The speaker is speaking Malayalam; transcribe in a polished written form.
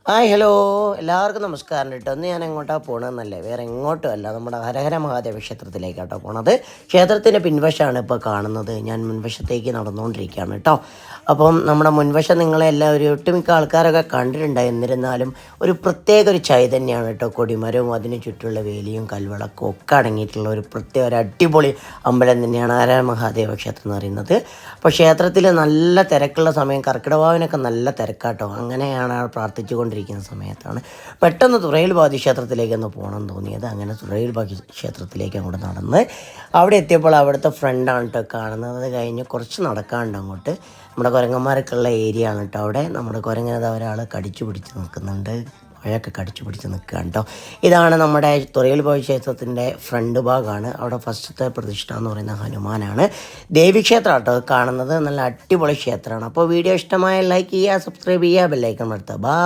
ഹായ് ഹലോ എല്ലാവർക്കും നമസ്കാരം കേട്ടോ. ഒന്ന് ഞാൻ എങ്ങോട്ടാണ് പോകണമെന്നല്ലേ, വേറെ എങ്ങോട്ടും അല്ല, നമ്മുടെ ഹരഹര മഹാദേവ ക്ഷേത്രത്തിലേക്കാട്ടോ പോണത്. ക്ഷേത്രത്തിൻ്റെ പിൻവശമാണ് ഇപ്പോൾ കാണുന്നത്. ഞാൻ മുൻവശത്തേക്ക് നടന്നുകൊണ്ടിരിക്കുകയാണ് കേട്ടോ. അപ്പം നമ്മുടെ മുൻവശം നിങ്ങളെല്ലാവരും ഒട്ടുമിക്ക ആൾക്കാരൊക്കെ കണ്ടിട്ടുണ്ടായി. എന്നിരുന്നാലും ഒരു പ്രത്യേക ഒരു ചൈതന്യമാണ് കേട്ടോ. കൊടിമരവും അതിന് ചുറ്റുള്ള വേലിയും കൽവിളക്കും ഒക്കെ അടങ്ങിയിട്ടുള്ള ഒരു പ്രത്യേക ഒരു അടിപൊളി അമ്പലം തന്നെയാണ് ഹരഹര മഹാദേവ ക്ഷേത്രം എന്ന് പറയുന്നത്. അപ്പോൾ ക്ഷേത്രത്തിൽ നല്ല തിരക്കുള്ള സമയം, കർക്കിടവാവിനൊക്കെ നല്ല തിരക്കാട്ടോ. അങ്ങനെയാണ് പ്രാർത്ഥിച്ചു കൊണ്ടിരിക്കുന്ന സമയത്താണ് പെട്ടെന്ന് തുറയിൽ ബാധി ക്ഷേത്രത്തിലേക്കൊന്ന് പോകണമെന്ന് തോന്നിയത്. അങ്ങനെ തുറയിൽ ബാധി ക്ഷേത്രത്തിലേക്ക് അങ്ങോട്ട് നടന്ന് അവിടെ എത്തിയപ്പോൾ അവിടുത്തെ ഫ്രണ്ടാണ് കേട്ടോ കാണുന്നത്. അത് കഴിഞ്ഞ് കുറച്ച് നടക്കാണ്ട് അങ്ങോട്ട് നമ്മുടെ കുരങ്ങന്മാരൊക്കെ ഉള്ള ഏരിയ ആണ് കേട്ടോ. അവിടെ നമ്മുടെ കുരങ്ങനത് ഒരാൾ കടിച്ചു പിടിച്ച് നിൽക്കുന്നുണ്ട്, മഴയൊക്കെ കടിച്ചു പിടിച്ച് നിൽക്കുകയാണ് കേട്ടോ. ഇതാണ് നമ്മുടെ തുറയിൽ ബാധി ക്ഷേത്രത്തിൻ്റെ ഫ്രണ്ട് ഭാഗമാണ്. അവിടെ ഫസ്റ്റത്തെ പ്രതിഷ്ഠ എന്ന് പറയുന്ന ഹനുമാനാണ്. ദേവീക്ഷേത്രം കേട്ടോ കാണുന്നത്. നല്ല അടിപൊളി ക്ഷേത്രമാണ്. അപ്പോൾ വീഡിയോ ഇഷ്ടമായ ലൈക്ക് ചെയ്യുക, സബ്സ്ക്രൈബ് ചെയ്യുക, ബെല്ലൈക്കൺ അമർത്തുക. ബൈ.